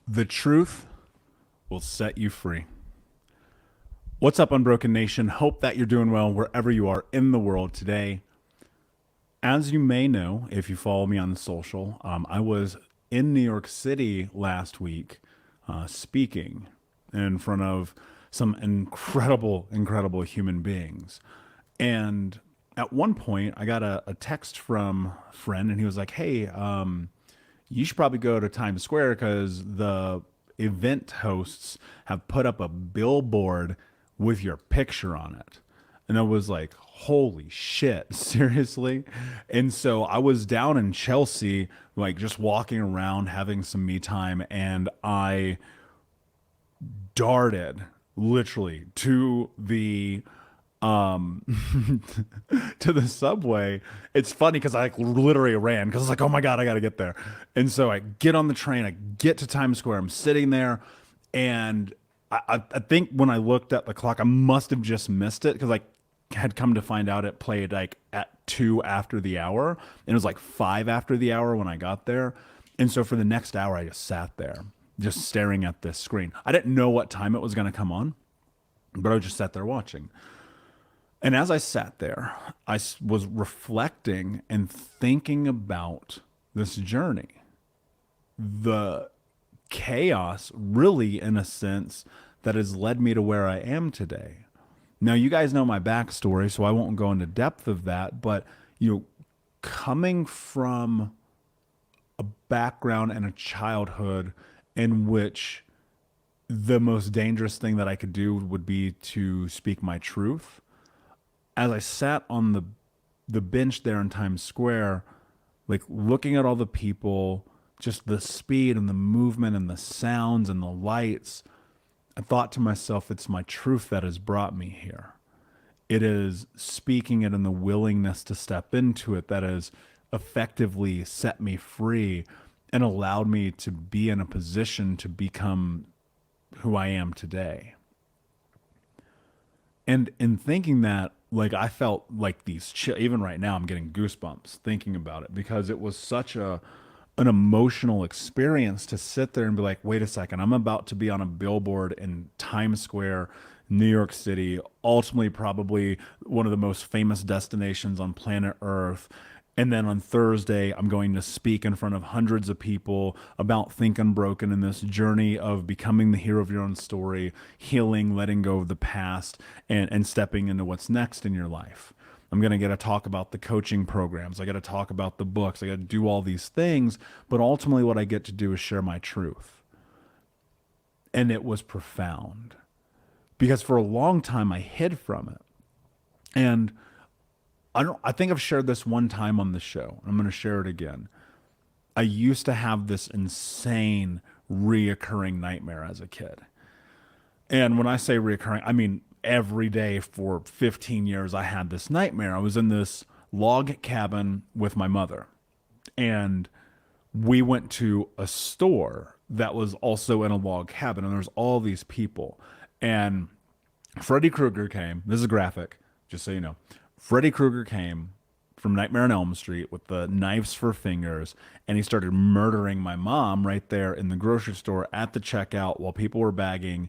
The truth will set you free. What's up, Unbroken Nation? Hope that you're doing well wherever you are in the world today. As you may know, if you follow me on the social, I was in New York City last week speaking in front of some incredible human beings. And at one point, I got a text from a friend, and he was like, "Hey, you should probably go to Times Square because the event hosts have put up a billboard with your picture on it." And I was like, holy shit, seriously? And so I was down in Chelsea, like just walking around, having some me time, and I darted literally to the um to the subway. It's funny because I like literally ran because I was like, oh my God, I gotta get there. And so I get on the train, I get to Times Square, I'm sitting there, and I think when I looked at the clock, I must have just missed it because I had come to find out it played like at 2 after the hour, and it was like 5 after the hour when I got there. And so for the next hour, I just sat there, just staring at this screen. I didn't know what time it was going to come on, but I just sat there watching. And as I sat there, was reflecting and thinking about this journey, the chaos, really, in a sense, that has led me to where I am today. Now, you guys know my backstory, so I won't go into depth of that, but coming from a background and a childhood in which the most dangerous thing that I could do would be to speak my truth. As I sat on the bench there in Times Square, like looking at all the people, just the speed and the movement and the sounds and the lights, I thought to myself, it's my truth that has brought me here. It is speaking it and the willingness to step into it that has effectively set me free and allowed me to be in a position to become who I am today. And in thinking that, like I felt like these chill. Even right now, I'm getting goosebumps thinking about it because it was such a an emotional experience to sit there and be like, wait a second, I'm about to be on a billboard in Times Square, New York City, ultimately probably one of the most famous destinations on planet Earth. And then on Thursday, I'm going to speak in front of hundreds of people about Think Unbroken in this journey of becoming the hero of your own story, healing, letting go of the past, and stepping into what's next in your life. I'm going to get to talk about the coaching programs. I got to talk about the books. I got to do all these things. But ultimately, what I get to do is share my truth. And it was profound because for a long time, I hid from it. And I think I've shared this one time on the show. I'm going to share it again. I used to have this insane reoccurring nightmare as a kid. And when I say reoccurring, I mean every day for 15 years I had this nightmare. I was in this log cabin with my mother, and we went to a store that was also in a log cabin, and there was all these people. And Freddy Krueger came. This is a graphic, just so you know. Freddy Krueger came from Nightmare on Elm Street with the knives for fingers, and he started murdering my mom right there in the grocery store at the checkout while people were bagging.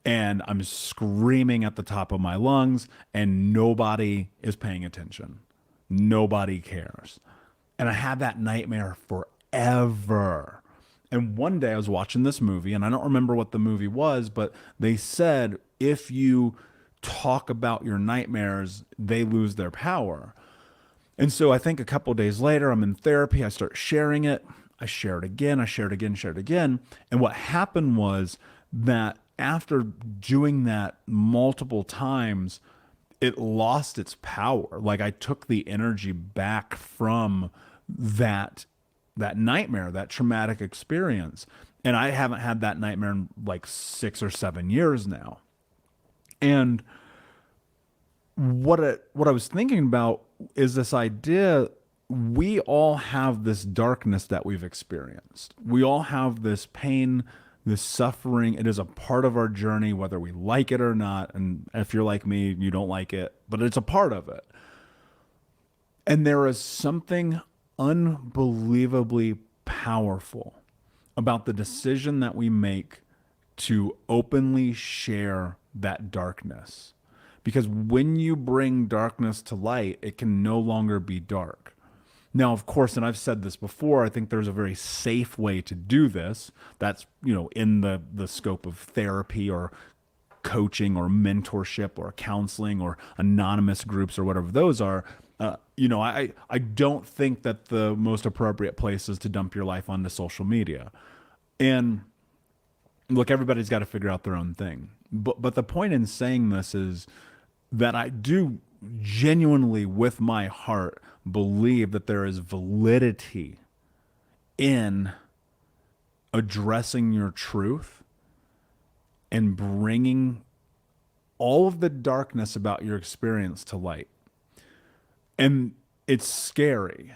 And I'm screaming at the top of my lungs, and nobody is paying attention. Nobody cares. And I had that nightmare forever. And one day I was watching this movie, and I don't remember what the movie was, but they said if you talk about your nightmares, they lose their power. And so I think a couple of days later, I'm in therapy. I start sharing it. I share it again. I share it again, share it again. And what happened was that after doing that multiple times, it lost its power. Like I took the energy back from that nightmare, that traumatic experience. And I haven't had that nightmare in like 6 or 7 years now. And what I was thinking about is this idea we all have this darkness that we've experienced. We all have this pain, this suffering. It is a part of our journey, whether we like it or not. And if you're like me, you don't like it, but it's a part of it. And there is something unbelievably powerful about the decision that we make to openly share that darkness. Because when you bring darkness to light, it can no longer be dark. Now, of course, and I've said this before, I think there's a very safe way to do this. That's, in the scope of therapy or coaching or mentorship or counseling or anonymous groups or whatever those are. I don't think that the most appropriate place is to dump your life onto social media. And look, everybody's got to figure out their own thing. But the point in saying this is that I do genuinely, with my heart, believe that there is validity in addressing your truth and bringing all of the darkness about your experience to light. And it's scary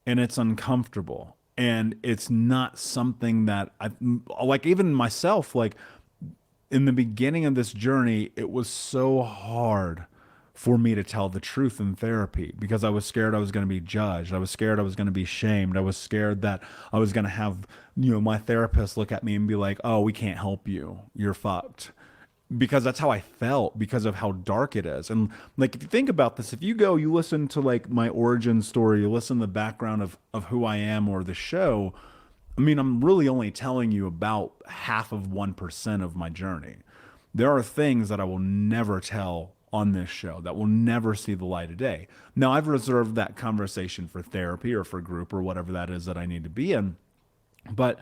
and it's uncomfortable and it's not something that I like. Even myself, like in the beginning of this journey, it was so hard for me to tell the truth in therapy because I was scared I was going to be judged. I was scared I was going to be shamed. I was scared that I was going to have, my therapist look at me and be like, "Oh, we can't help you. You're fucked." Because that's how I felt because of how dark it is. And like, if you think about this, if you listen to like my origin story, you listen to the background of who I am or the show, I mean, I'm really only telling you about half of 1% of my journey. There are things that I will never tell on this show that will never see the light of day. Now, I've reserved that conversation for therapy or for group or whatever that is that I need to be in. But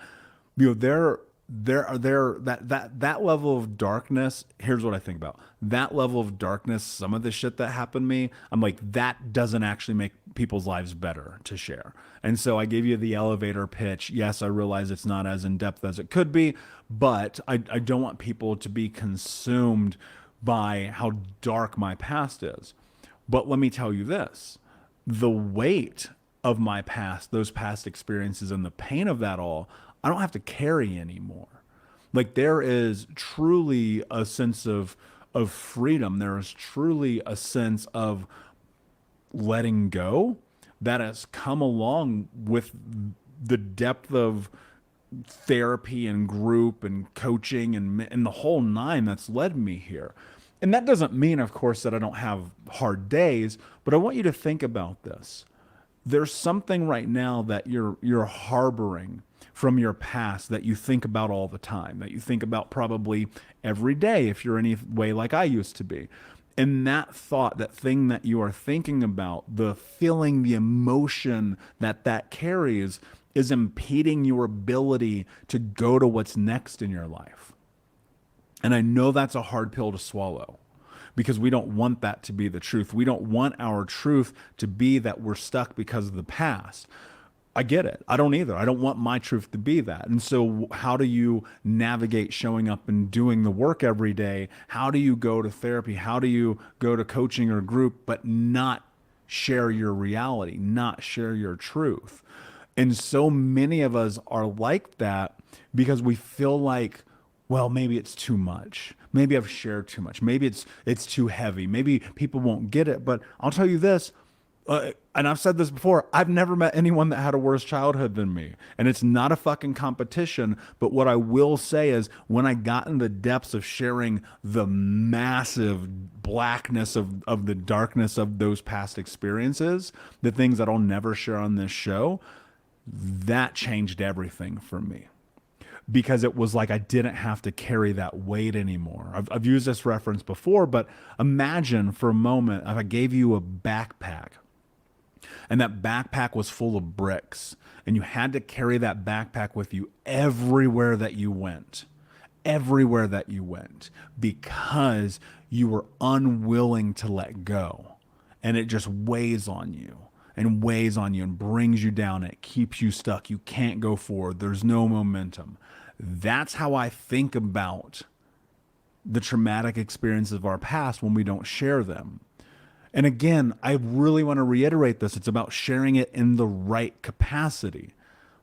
that level of darkness, here's what I think about that level of darkness. Some of the shit that happened to me, I'm like, that doesn't actually make people's lives better to share. And so I gave you the elevator pitch. Yes, I realize it's not as in depth as it could be, but I don't want people to be consumed by how dark my past is. But let me tell you this, the weight of my past, those past experiences and the pain of that all, I don't have to carry anymore. Like, there is truly a sense of freedom. There is truly a sense of letting go that has come along with the depth of therapy and group and coaching and the whole nine that's led me here. And that doesn't mean, of course, that I don't have hard days, but I want you to think about this. There's something right now that you're harboring from your past that you think about all the time, that you think about probably every day if you're any way like I used to be. And that thought, that thing that you are thinking about, the feeling, the emotion that carries is impeding your ability to go to what's next in your life. And I know that's a hard pill to swallow because we don't want that to be the truth. We don't want our truth to be that we're stuck because of the past. I get it. I don't either. I don't want my truth to be that. And so how do you navigate showing up and doing the work every day? How do you go to therapy? How do you go to coaching or group, but not share your reality, not share your truth? And so many of us are like that because we feel like, well, maybe it's too much. Maybe I've shared too much. Maybe it's too heavy. Maybe people won't get it. But I'll tell you this, and I've said this before, I've never met anyone that had a worse childhood than me. And it's not a fucking competition. But what I will say is when I got in the depths of sharing the massive blackness of the darkness of those past experiences, the things that I'll never share on this show, that changed everything for me. Because it was like I didn't have to carry that weight anymore. I've used this reference before, but imagine for a moment if I gave you a backpack and that backpack was full of bricks and you had to carry that backpack with you everywhere that you went, because you were unwilling to let go. And it just weighs on you and brings you down. It keeps you stuck. You can't go forward. There's no momentum. That's how I think about the traumatic experiences of our past when we don't share them. And again, I really want to reiterate this. It's about sharing it in the right capacity.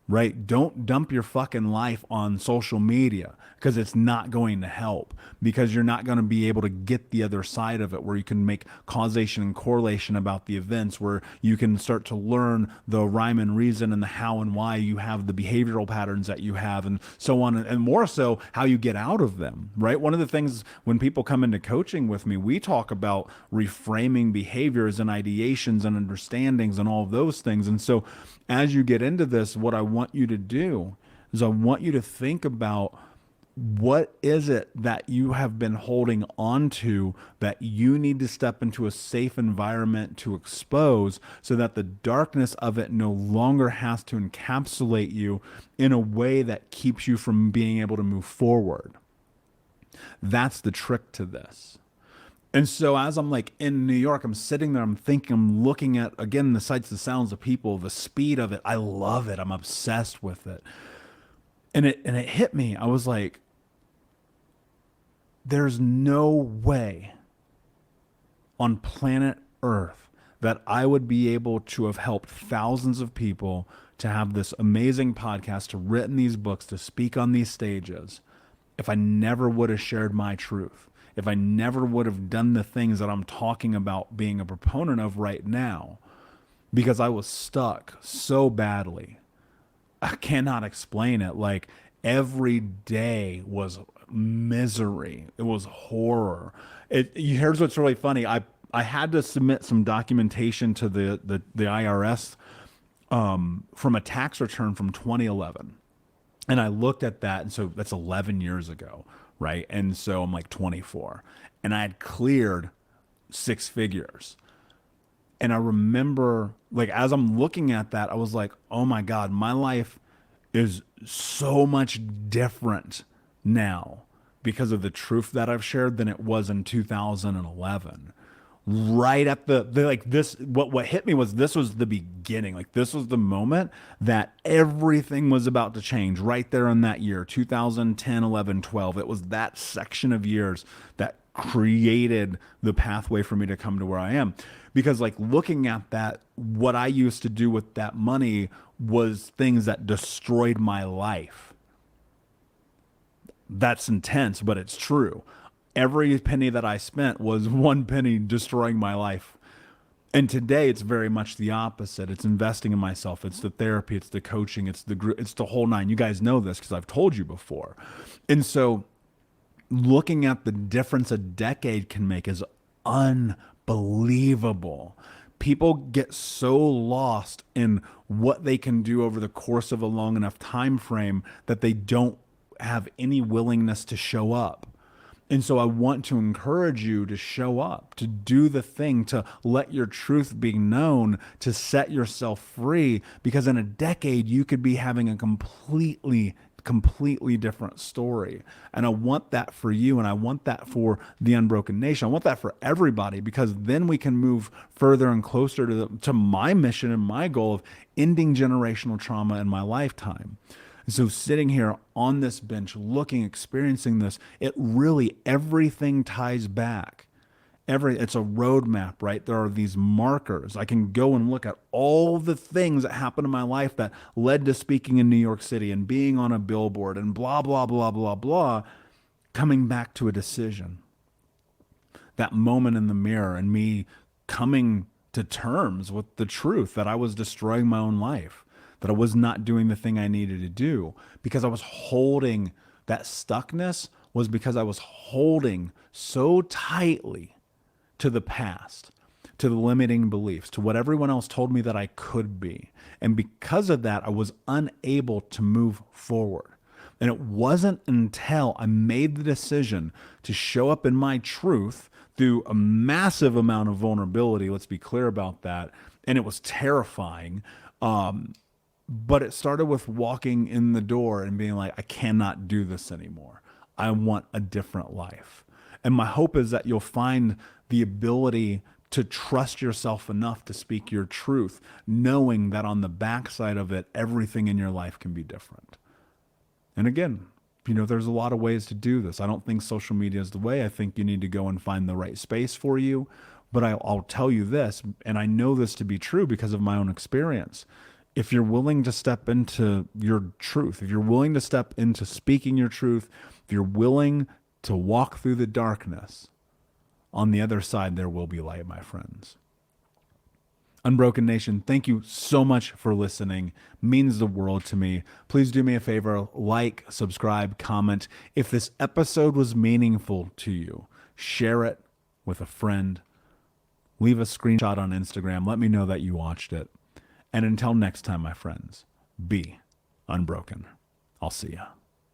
right? Don't dump your fucking life on social media because it's not going to help, because you're not going to be able to get the other side of it where you can make causation and correlation about the events, where you can start to learn the rhyme and reason and the how and why you have the behavioral patterns that you have and so on, and more so how you get out of them, right? One of the things when people come into coaching with me, we talk about reframing behaviors and ideations and understandings and all of those things. And so as you get into this, what I want you to do is I want you to think about what is it that you have been holding on to that you need to step into a safe environment to expose, so that the darkness of it no longer has to encapsulate you in a way that keeps you from being able to move forward. That's the trick to this. And so as I'm like in New York, I'm sitting there, I'm thinking, I'm looking at, again, the sights, the sounds of people, the speed of it. I love it. I'm obsessed with it. And it hit me. I was like, there's no way on planet Earth that I would be able to have helped thousands of people, to have this amazing podcast, to written these books, to speak on these stages, if I never would have shared my truth, if I never would have done the things that I'm talking about being a proponent of right now, because I was stuck so badly. I cannot explain it. Like, every day was misery. It was horror. Here's what's really funny. I had to submit some documentation to the IRS from a tax return from 2011. And I looked at that, and so that's 11 years ago, right? And so I'm like 24, and I had cleared 6 figures. And I remember, like, as I'm looking at that, I was like, oh my God, my life is so much different now because of the truth that I've shared than it was in 2011. Right at the like this, what hit me was, this was the beginning. Like, this was the moment that everything was about to change right there in that year, 2010, 11, 12. It was that section of years that created the pathway for me to come to where I am. Because, like, looking at that, what I used to do with that money was things that destroyed my life. That's intense, but it's true. Every penny that I spent was one penny destroying my life. And today it's very much the opposite. It's investing in myself. It's the therapy. It's the coaching. It's the whole nine. You guys know this because I've told you before. And so looking at the difference a decade can make is unbelievable. People get so lost in what they can do over the course of a long enough time frame that they don't have any willingness to show up. And so I want to encourage you to show up, to do the thing, to let your truth be known, to set yourself free, because in a decade you could be having a completely different story. And I want that for you, and I want that for the Unbroken Nation. I want that for everybody, because then we can move further and closer to my mission and my goal of ending generational trauma in my lifetime. So sitting here on this bench, looking, experiencing this, it really, everything ties back. It's a roadmap, right? There are these markers. I can go and look at all the things that happened in my life that led to speaking in New York City and being on a billboard and blah, blah, blah, blah, blah, coming back to a decision. That moment in the mirror and me coming to terms with the truth that I was destroying my own life, that I was not doing the thing I needed to do, because I was holding that stuckness, was because I was holding so tightly to the past, to the limiting beliefs, to what everyone else told me that I could be. And because of that, I was unable to move forward. And it wasn't until I made the decision to show up in my truth through a massive amount of vulnerability, let's be clear about that, and it was terrifying, but it started with walking in the door and being like, I cannot do this anymore. I want a different life. And my hope is that you'll find the ability to trust yourself enough to speak your truth, knowing that on the backside of it, everything in your life can be different. And again, there's a lot of ways to do this. I don't think social media is the way. I think you need to go and find the right space for you. But I'll tell you this, and I know this to be true because of my own experience. if you're willing to step into your truth, if you're willing to step into speaking your truth, if you're willing to walk through the darkness, on the other side, there will be light, my friends. Unbroken Nation, thank you so much for listening. Means the world to me. Please do me a favor, like, subscribe, comment. If this episode was meaningful to you, share it with a friend. Leave a screenshot on Instagram. Let me know that you watched it. And until next time, my friends, be unbroken. I'll see ya.